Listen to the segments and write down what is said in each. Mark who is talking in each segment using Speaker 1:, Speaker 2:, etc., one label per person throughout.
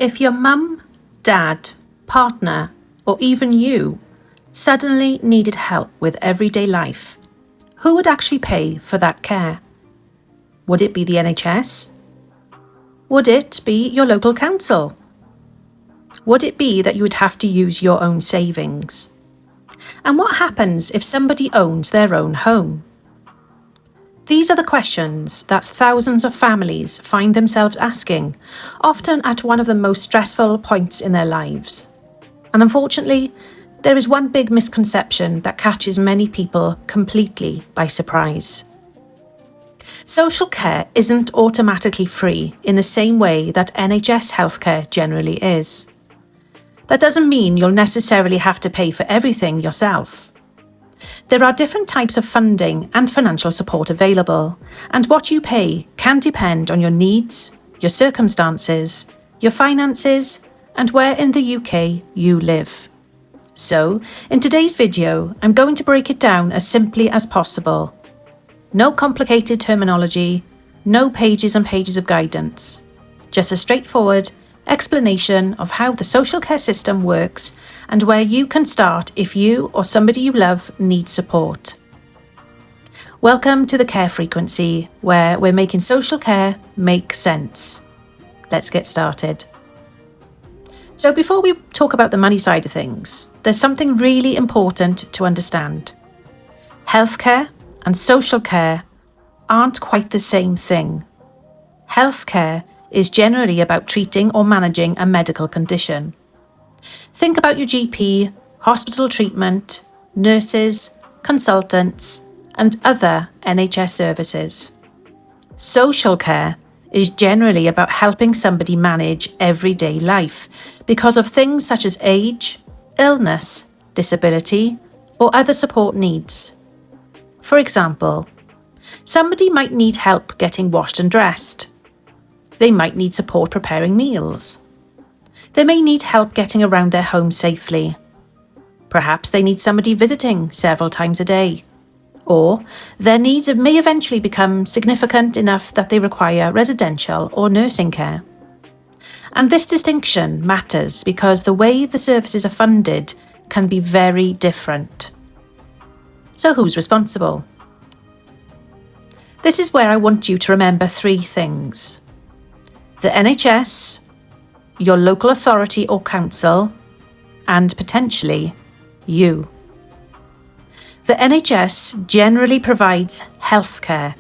Speaker 1: If your mum, dad, partner, or even you suddenly needed help with everyday life, who would actually pay for that care? Would it be the NHS? Would it be your local council? Would it be that you would have to use your own savings? And what happens if somebody owns their own home? These are the questions that thousands of families find themselves asking, often at one of the most stressful points in their lives. And unfortunately, there is one big misconception that catches many people completely by surprise. Social care isn't automatically free in the same way that NHS healthcare generally is. That doesn't mean you'll necessarily have to pay for everything yourself. There are different types of funding and financial support available, and what you pay can depend on your needs, your circumstances, your finances, and where in the UK you live. So, in today's video, I'm going to break it down as simply as possible. No complicated terminology, no pages and pages of guidance. Just a straightforward explanation of how the social care system works and where you can start if you or somebody you love needs support. Welcome to the Care Frequency, where we're making social care make sense. Let's get started. So before we talk about the money side of things, there's something really important to understand. Healthcare and social care aren't quite the same thing. Healthcare is generally about treating or managing a medical condition. Think about your GP, hospital treatment, nurses, consultants, and other NHS services. Social care is generally about helping somebody manage everyday life because of things such as age, illness, disability, or other support needs. For example, somebody might need help getting washed and dressed. They might need support preparing meals. They may need help getting around their home safely. Perhaps they need somebody visiting several times a day. Or their needs may eventually become significant enough that they require residential or nursing care. And this distinction matters because the way the services are funded can be very different. So who's responsible? This is where I want you to remember three things. The NHS, your local authority or council, and potentially you. The NHS generally provides healthcare.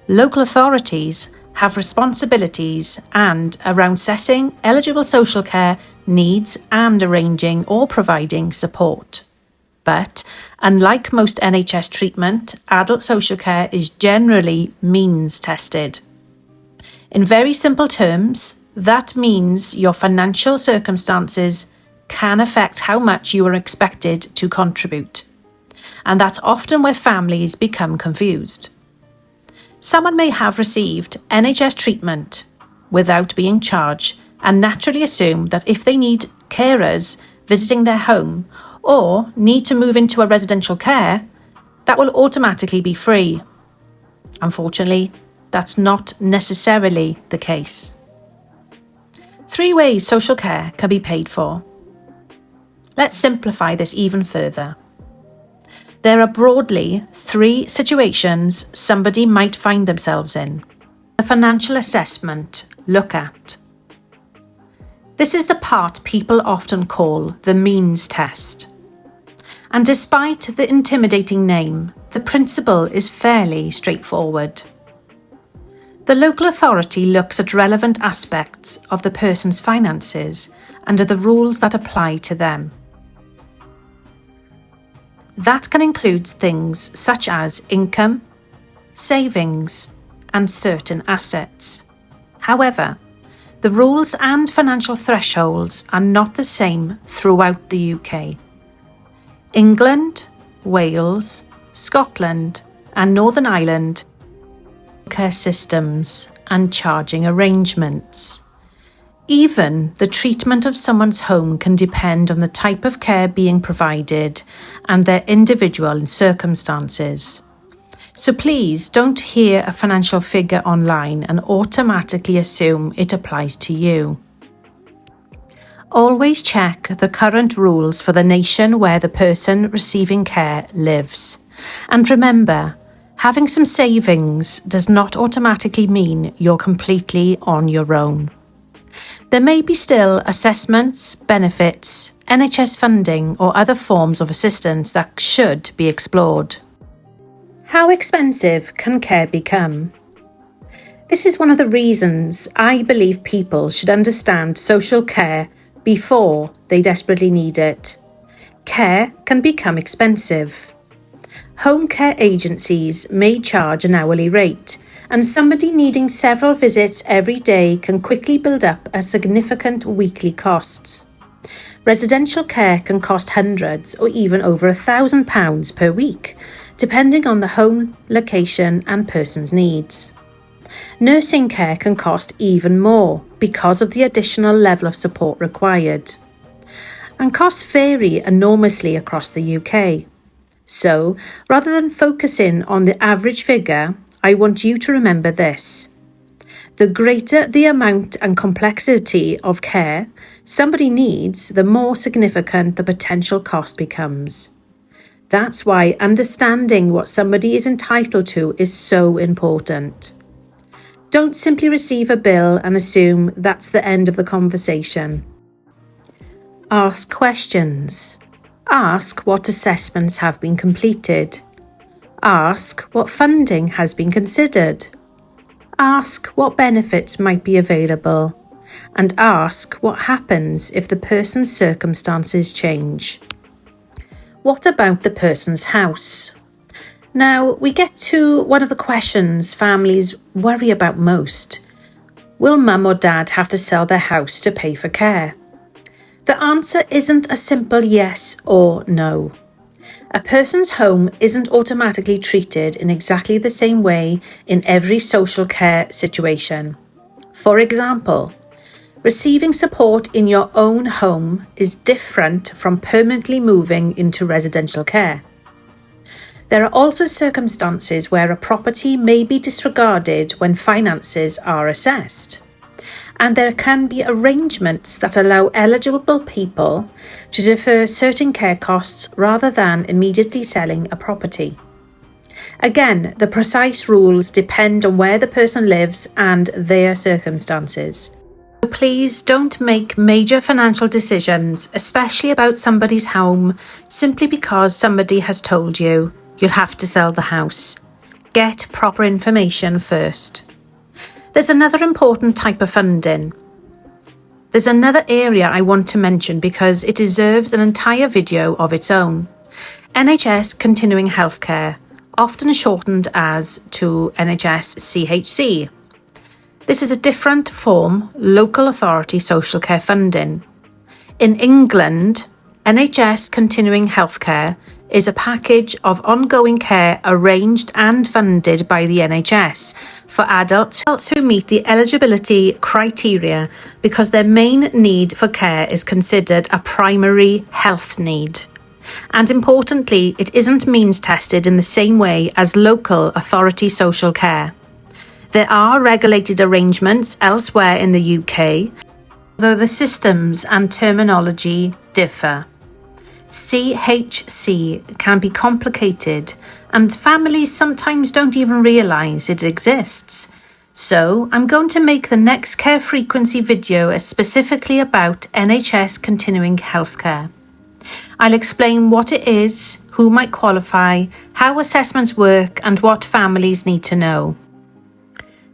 Speaker 1: Local authorities have responsibilities around assessing eligible social care needs and arranging or providing support. But unlike most NHS treatment, adult social care is generally means tested. In very simple terms, that means your financial circumstances can affect how much you are expected to contribute. And that's often where families become confused. Someone may have received NHS treatment without being charged and naturally assume that if they need carers visiting their home or need to move into a residential care, that will automatically be free. Unfortunately, that's not necessarily the case. 3 ways social care can be paid for. Let's simplify this even further. There are broadly 3 situations somebody might find themselves in. The financial assessment look at. This is the part people often call the means test. And despite the intimidating name, the principle is fairly straightforward. The local authority looks at relevant aspects of the person's finances under the rules that apply to them. That can include things such as income, savings, and certain assets. However, the rules and financial thresholds are not the same throughout the UK. England, Wales, Scotland, and Northern Ireland care systems and charging arrangements. Even the treatment of someone's home can depend on the type of care being provided and their individual circumstances. So please don't hear a financial figure online and automatically assume it applies to you. Always check the current rules for the nation where the person receiving care lives. And remember, having some savings does not automatically mean you're completely on your own. There may be still assessments, benefits, NHS funding or other forms of assistance that should be explored. How expensive can care become? This is one of the reasons I believe people should understand social care before they desperately need it. Care can become expensive. Home care agencies may charge an hourly rate, and somebody needing several visits every day can quickly build up a significant weekly costs. Residential care can cost hundreds or even over £1,000 per week, depending on the home, location and person's needs. Nursing care can cost even more because of the additional level of support required. And costs vary enormously across the UK. So, rather than focusing on the average figure, I want you to remember this. The greater the amount and complexity of care somebody needs, the more significant the potential cost becomes. That's why understanding what somebody is entitled to is so important. Don't simply receive a bill and assume that's the end of the conversation. Ask questions. Ask what assessments have been completed. Ask what funding has been considered. Ask what benefits might be available. And ask what happens if the person's circumstances change. What about the person's house? Now, we get to one of the questions families worry about most. Will mum or dad have to sell their house to pay for care? The answer isn't a simple yes or no. A person's home isn't automatically treated in exactly the same way in every social care situation. For example, receiving support in your own home is different from permanently moving into residential care. There are also circumstances where a property may be disregarded when finances are assessed. And there can be arrangements that allow eligible people to defer certain care costs rather than immediately selling a property. Again, the precise rules depend on where the person lives and their circumstances. So please don't make major financial decisions, especially about somebody's home, simply because somebody has told you you'll have to sell the house. Get proper information first. There's another important type of funding. There's another area I want to mention because it deserves an entire video of its own. NHS Continuing Healthcare, often shortened as to NHS CHC. This is a different form, local authority social care funding. In England, NHS Continuing Healthcare is a package of ongoing care arranged and funded by the NHS for adults who meet the eligibility criteria because their main need for care is considered a primary health need. And importantly, it isn't means tested in the same way as local authority social care. There are regulated arrangements elsewhere in the UK, though the systems and terminology differ. CHC can be complicated and families sometimes don't even realise it exists. So I'm going to make the next care frequency video specifically about NHS Continuing Healthcare. I'll explain what it is, who might qualify, how assessments work and what families need to know.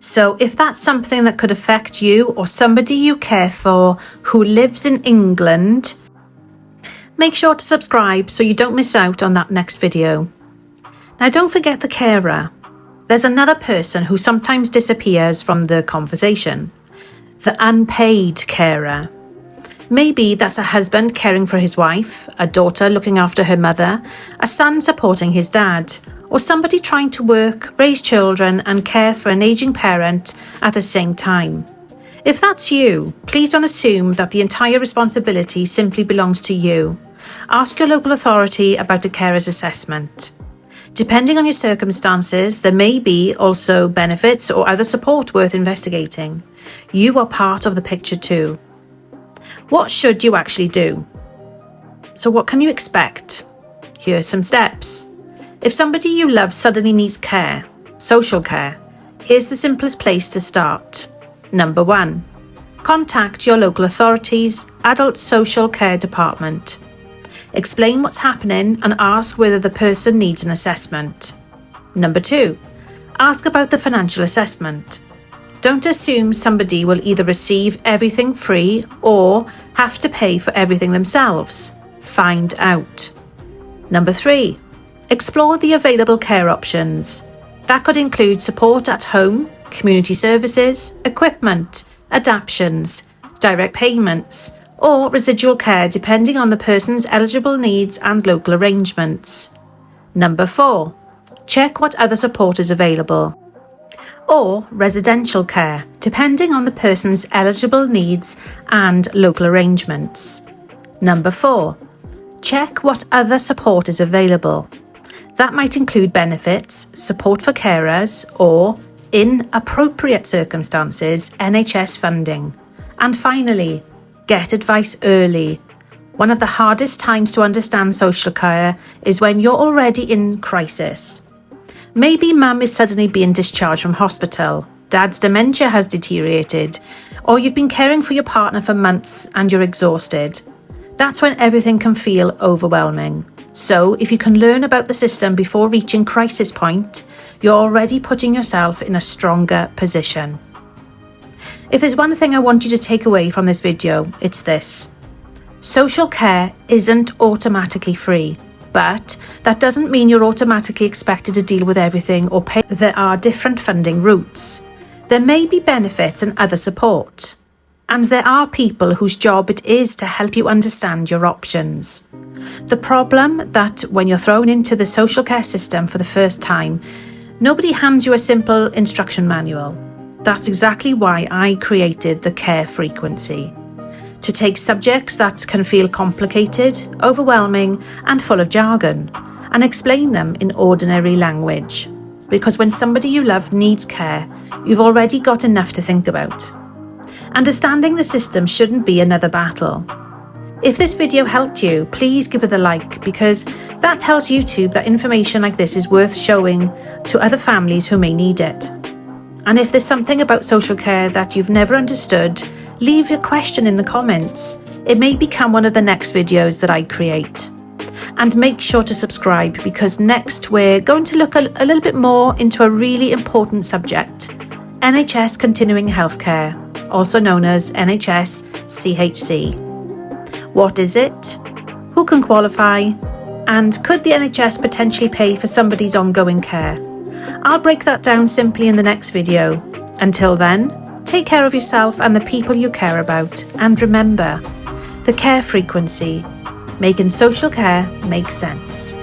Speaker 1: So if that's something that could affect you or somebody you care for who lives in England, make sure to subscribe so you don't miss out on that next video. Now don't forget the carer. There's another person who sometimes disappears from the conversation. The unpaid carer. Maybe that's a husband caring for his wife, a daughter looking after her mother, a son supporting his dad, or somebody trying to work, raise children and care for an aging parent at the same time. If that's you, please don't assume that the entire responsibility simply belongs to you. Ask your local authority about a carer's assessment. Depending on your circumstances, there may be also benefits or other support worth investigating. You are part of the picture too. What should you actually do? So what can you expect? Here are some steps. If somebody you love suddenly needs care, social care, here's the simplest place to start. Number 1. Contact your local authority's adult social care department. Explain what's happening and ask whether the person needs an assessment. Number 2. Ask about the financial assessment. Don't assume somebody will either receive everything free or have to pay for everything themselves. Find out. Number 3. Explore the available care options. That could include support at home, community services, equipment, adaptions, direct payments, or residual care depending on the person's eligible needs and local arrangements. Number 4. Check what other support is available. Or residential care, depending on the person's eligible needs and local arrangements. Number 4. Check what other support is available. That might include benefits, support for carers, or, in appropriate circumstances, NHS funding. And finally, get advice early. One of the hardest times to understand social care is when you're already in crisis. Maybe mum is suddenly being discharged from hospital, dad's dementia has deteriorated, or you've been caring for your partner for months and you're exhausted. That's when everything can feel overwhelming. So if you can learn about the system before reaching crisis point, you're already putting yourself in a stronger position. If there's one thing I want you to take away from this video, it's this. Social care isn't automatically free, but that doesn't mean you're automatically expected to deal with everything or pay. There are different funding routes. There may be benefits and other support. And there are people whose job it is to help you understand your options. The problem that when you're thrown into the social care system for the first time, nobody hands you a simple instruction manual. That's exactly why I created the care frequency. To take subjects that can feel complicated, overwhelming, and full of jargon, and explain them in ordinary language. Because when somebody you love needs care, you've already got enough to think about. Understanding the system shouldn't be another battle. If this video helped you, please give it a like, because that tells YouTube that information like this is worth showing to other families who may need it. And if there's something about social care that you've never understood, leave your question in the comments. It may become one of the next videos that I create. And make sure to subscribe, because next we're going to look a little bit more into a really important subject, NHS Continuing Healthcare, also known as NHS CHC. What is it? Who can qualify? And could the NHS potentially pay for somebody's ongoing care? I'll break that down simply in the next video. Until then, take care of yourself and the people you care about. And remember, the care frequency, making social care make sense.